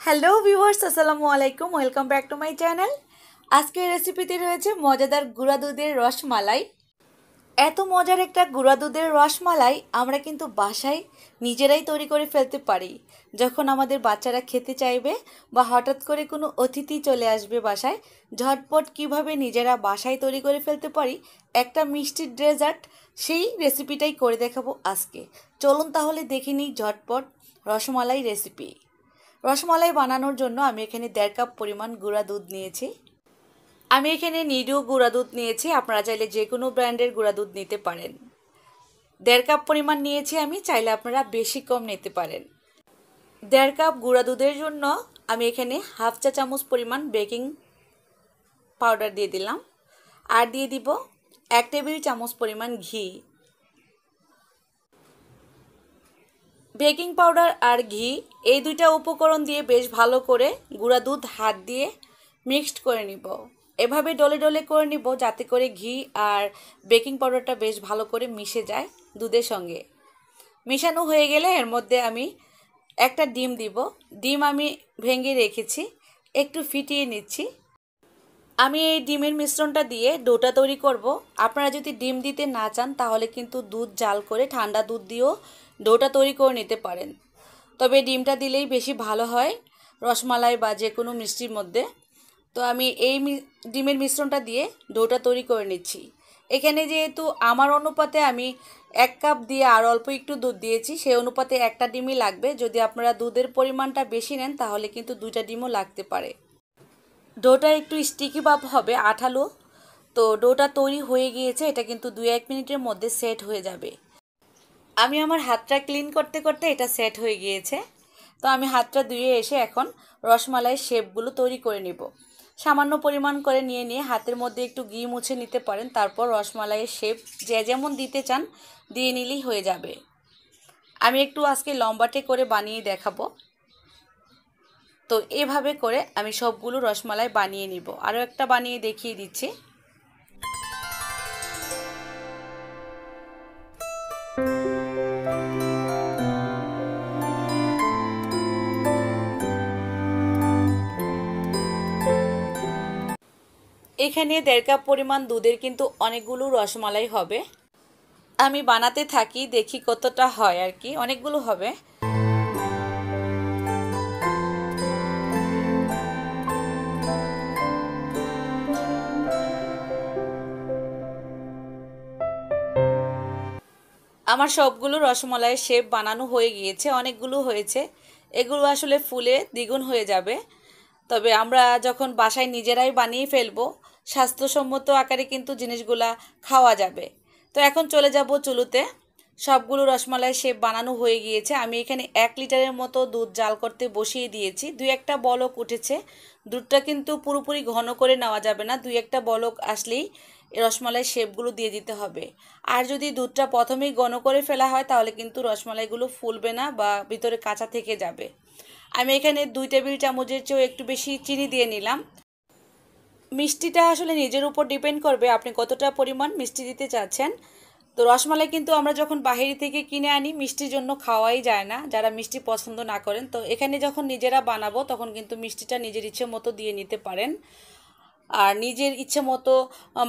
Hello viewers, আসসালামু আলাইকুম। Welcome back to my channel. আজকের রেসিপিতে রয়েছে মজাদার গুঁড়া দুধের রসমালাই। এত মজার একটা গুঁড়া দুধের রসমালাই আমরা কিন্তু বাসায় নিজেরাই তৈরি করে ফেলতে পারি। যখন আমাদের বাচ্চারা খেতে চাইবে বা হঠাৎ করে কোনো অতিথি চলে আসবে বাসায়, ঝটপট কিভাবে নিজেরা বাসায় তৈরি করে ফেলতে পারি একটা মিষ্টির ডেজার্ট, সেই রেসিপিটাই করে দেখাবো আজকে। চলুন তাহলে দেখে নিই ঝটপট রসমালাই রেসিপি। রসমালাই বানানোর জন্য আমি এখানে 1.5 কাপ পরিমাণ গুঁড়া দুধ নিয়েছি। আমি এখানে নিডু গুঁড়া দুধ নিয়েছি, আপনারা চাইলে যে কোনো ব্র্যান্ডের গুঁড়া দুধ নিতে পারেন। 1.5 কাপ পরিমাণ নিয়েছি আমি, চাইলে আপনারা বেশি কম নিতে পারেন। 1.5 কাপ গুঁড়া দুধের জন্য আমি এখানে হাফ চা চামচ পরিমাণ বেকিং পাউডার দিয়ে দিলাম, আর দিয়ে দিব 1 টেবিল চামচ পরিমাণ ঘি। বেকিং পাউডার আর ঘি এই দুইটা উপকরণ দিয়ে বেশ ভালো করে গুঁড়া দুধ হাত দিয়ে মিক্সড করে নিব। এভাবে ডলে ডলে করে নিব যাতে করে ঘি আর বেকিং পাউডারটা বেশ ভালো করে মিশে যায় দুধের সঙ্গে। মিশানো হয়ে গেলে এর মধ্যে আমি একটা ডিম দিব। ডিম আমি ভেঙে রেখেছি, একটু ফিটিয়ে নিচ্ছি। আমি এই ডিমের মিশ্রণটা দিয়ে ডোটা তৈরি করব। আপনারা যদি ডিম দিতে না চান তাহলে কিন্তু দুধ জাল করে ঠান্ডা দুধ দিয়েও ডোটা তৈরি করে নিতে পারেন, তবে ডিমটা দিলেই বেশি ভালো হয় রসমালাই বা যে কোনো মিষ্টির মধ্যে। তো আমি এই ডিমের মিশ্রণটা দিয়ে ডোটা তৈরি করে নিচ্ছি। এখানে যেহেতু আমার অনুপাতে আমি 1 কাপ দিয়ে আর অল্প একটু দুধ দিয়েছি, সেই অনুপাতে একটা ডিমই লাগবে। যদি আপনারা দুধের পরিমাণটা বেশি নেন তাহলে কিন্তু 2টা ডিমও লাগতে পারে। ডোটা একটু স্টিকি ভাব হবে, আঠালো। তো ডোটা তৈরি হয়ে গিয়েছে, এটা কিন্তু 2-1 মিনিটের মধ্যে সেট হয়ে যাবে। আমি আমার হাতটা ক্লিন করতে করতে এটা সেট হয়ে গিয়েছে। তো আমি হাতটা ধুয়ে এসে এখন রসমালাইয়ের শেপগুলো তৈরি করে নিব। সামান্য পরিমাণ করে নিয়ে নিয়ে হাতের মধ্যে একটু ঘি মুছে নিতে পারেন, তারপর রসমালাইয়ের শেপ যে যেমন দিতে চান দিয়ে নিলেই হয়ে যাবে। আমি একটু আজকে লম্বাটে করে বানিয়ে দেখাবো। তো এভাবে করে আমি সবগুলো রসমালাই বানিয়ে নিব। আরও একটা বানিয়ে দেখিয়ে দিচ্ছি। এখানে 1.5 কাপ পরিমাণ দুধের কিন্তু অনেকগুলো রসমালাই হবে। আমি বানাতে থাকি, দেখি কতটা হয় আর কি, অনেকগুলো হবে। আমার সবগুলো রসমালাইয়ের শেপ বানানো হয়ে গিয়েছে, অনেকগুলো হয়েছে। এগুলো আসলে ফুলে দ্বিগুণ হয়ে যাবে। তবে আমরা যখন বাসায় নিজেরাই বানিয়ে ফেলবো, স্বাস্থ্যসম্মত আকারে কিন্তু জিনিসগুলা খাওয়া যাবে। তো এখন চলে যাব চুলোতে। সবগুলো রসমালাইয়ের শেপ বানানো হয়ে গিয়েছে। আমি এখানে 1 লিটারের মতো দুধ জাল করতে বসিয়ে দিয়েছি। 2-1টা বলক উঠেছে। দুধটা কিন্তু পুরোপুরি ঘন করে নেওয়া যাবে না, 2-1টা বলক আসলেই রসমালাইয়ের শেপগুলো দিয়ে দিতে হবে। আর যদি দুধটা প্রথমেই ঘন করে ফেলা হয় তাহলে কিন্তু রসমালাইগুলো ফুলবে না বা ভিতরে কাঁচা থেকে যাবে। আমি এখানে 2 টেবিল চামচের চেয়েও একটু বেশি চিনি দিয়ে নিলাম। মিষ্টিটা আসলে নিজের উপর ডিপেন্ড করবে আপনি কতটা পরিমাণ মিষ্টি দিতে চাচ্ছেন। তো রসমালাই কিন্তু আমরা যখন বাইরে থেকে কিনে আনি মিষ্টির জন্য খাওয়াই যায় না, যারা মিষ্টি পছন্দ না করেন। তো এখানে যখন নিজেরা বানাবো তখন কিন্তু মিষ্টিটা নিজের ইচ্ছে মতো দিয়ে নিতে পারেন, আর নিজের ইচ্ছে মতো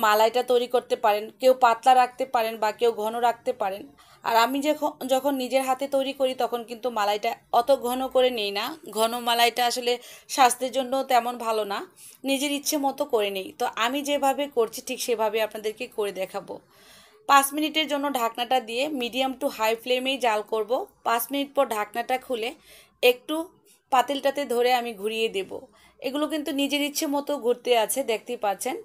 মালাইটা তৈরি করতে পারেন। কেউ পাতলা রাখতে পারেন বা কেউ ঘন রাখতে পারেন। আর আমি যখন নিজের হাতে তৈরি করি তখন কিন্তু মালাইটা অত ঘন করে নেই না। ঘন মালাইটা আসলে স্বাস্থ্যের জন্য তেমন ভালো না, নিজের ইচ্ছে মতো করে নেই। তো আমি যেভাবে করছি ঠিক সেভাবে আপনাদেরকে করে দেখাবো। 5 মিনিটের জন্য ঢাকনাটা দিয়ে মিডিয়াম টু হাই ফ্লেমেই জাল করব। 5 মিনিট পর ঢাকনাটা খুলে একটু পাতিলটাতে ধরে আমি ঘুরিয়ে দেব। এগুলো কিন্তু নিজের ইচ্ছে মতো ঘুরতে আছে, দেখতেই পাচ্ছেন।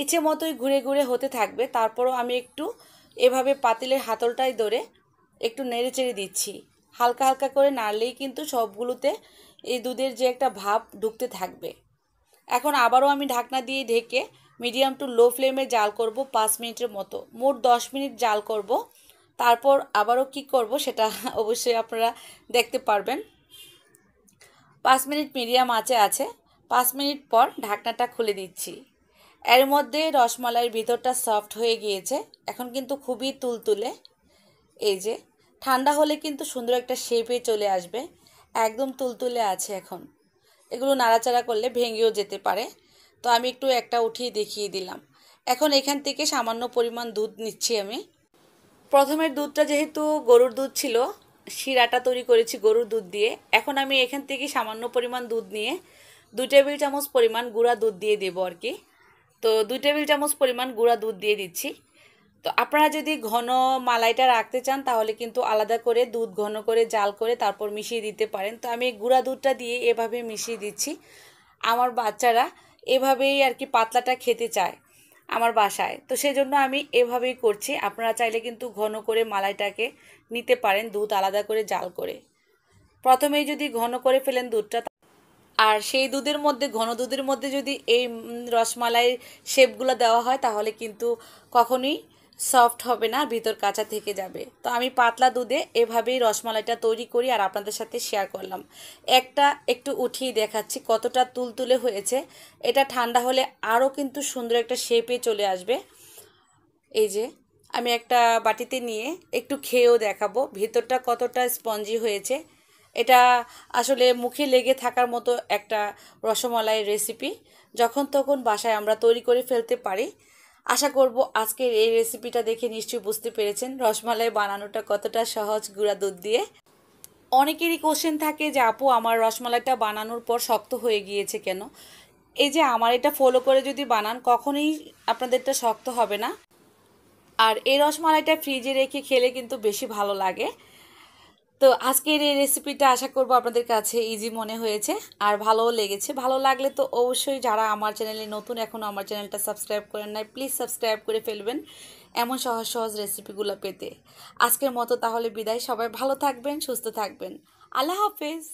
ইচ্ছে মতোই ঘুরে ঘুরে হতে থাকবে। তারপরও আমি একটু এভাবে পাতিলের হাতলটাই ধরে একটু নেড়ে চেড়ে দিচ্ছি। হালকা হালকা করে নাড়লেই কিন্তু সবগুলোতে এই দুধের যে একটা ভাব ঢুকতে থাকবে। এখন আবারও আমি ঢাকনা দিয়ে ঢেকে মিডিয়াম টু লো ফ্লেমে জাল করব 5 মিনিটের মতো। মোট 10 মিনিট জাল করব। তারপর আবারও কি করব সেটা অবশ্যই আপনারা দেখতে পারবেন। 5 মিনিট মিডিয়াম আঁচে আছে। 5 মিনিট পর ঢাকনাটা খুলে দিচ্ছি। এর মধ্যে রসমালাইয়ের ভিতরটা সফট হয়ে গিয়েছে, এখন কিন্তু খুবই তুলতুলে। এই যে ঠান্ডা হলে কিন্তু সুন্দর একটা শেপে চলে আসবে। একদম তুলতুলে আছে এখন। এগুলো নাড়াচাড়া করলে ভেঙেও যেতে পারে। তো আমি একটু একটা উঠিয়ে দেখিয়ে দিলাম। এখন এখান থেকে সামান্য পরিমাণ দুধ নিচ্ছি আমি। প্রথমের দুধটা যেহেতু গরুর দুধ ছিল, শিরাটা তৈরি করেছি গরুর দুধ দিয়ে। এখন আমি এখান থেকে সামান্য পরিমাণ দুধ নিয়ে 2 টেবিল চামচ পরিমাণ গুঁড়া দুধ দিয়ে দেবো আর কি। তো 2 টেবিল চামচ পরিমাণ গুঁড়া দুধ দিয়ে দিচ্ছি। তো আপনারা যদি ঘন মালাইটা রাখতে চান তাহলে কিন্তু আলাদা করে দুধ ঘন করে জাল করে তারপর মিশিয়ে দিতে পারেন। তো আমি গুঁড়া দুধটা দিয়ে এভাবে মিশিয়ে দিচ্ছি। আমার বাচ্চারা এভাবেই আর কি পাতলাটা খেতে চায় আমার বাসায়, তো সেজন্য আমি এভাবেই করছি। আপনারা চাইলে কিন্তু ঘন করে মালাইটাকে নিতে পারেন দুধ আলাদা করে জাল করে। প্রথমেই যদি ঘন করে ফেলেন দুধটা, আর সেই দুধের মধ্যে ঘন দুধের মধ্যে যদি এই রসমালাইয়ের শেপগুলো দেওয়া হয় তাহলে কিন্তু কখনোই সফট হবে না, ভিতর কাঁচা থেকে যাবে। তো আমি পাতলা দুধে এভাবেই রসমালাইটা তৈরি করি আর আপনাদের সাথে শেয়ার করলাম। একটা একটু উঠিয়ে দেখাচ্ছি কতটা তুলতুলে হয়েছে। এটা ঠান্ডা হলে আরও কিন্তু সুন্দর একটা শেপে চলে আসবে। এই যে আমি একটা বাটিতে নিয়ে একটু খেয়েও দেখাবো ভিতরটা কতটা স্পঞ্জি হয়েছে। এটা আসলে মুখে লেগে থাকার মতো একটা রসমালাইয়ের রেসিপি, যখন তখন বাসায় আমরা তৈরি করে ফেলতে পারি। আশা করব আজকের এই রেসিপিটা দেখে নিশ্চয়ই বুঝতে পেরেছেন রসমালাই বানানোটা কতটা সহজ গুঁড়া দুধ দিয়ে। অনেকেরই কোশ্চেন থাকে যে আপু আমার রসমালাইটা বানানোর পর শক্ত হয়ে গিয়েছে কেন। এই যে আমার এটা ফলো করে যদি বানান কখনোই আপনাদেরটা শক্ত হবে না। আর এই রসমালাইটা ফ্রিজে রেখে খেলে কিন্তু বেশি ভালো লাগে। তো আজকের এই রেসিপিটা আশা করব আপনাদের কাছে ইজি মনে হয়েছে আর ভালোও লেগেছে। ভালো লাগলে তো অবশ্যই যারা আমার চ্যানেলে নতুন এখনও আমার চ্যানেলটা সাবস্ক্রাইব করেন নাই প্লিজ সাবস্ক্রাইব করে ফেলবেন এমন সহজ সহজ রেসিপিগুলো পেতে। আজকের মতো তাহলে বিদায়, সবাই ভালো থাকবেন, সুস্থ থাকবেন। আল্লাহ হাফেজ।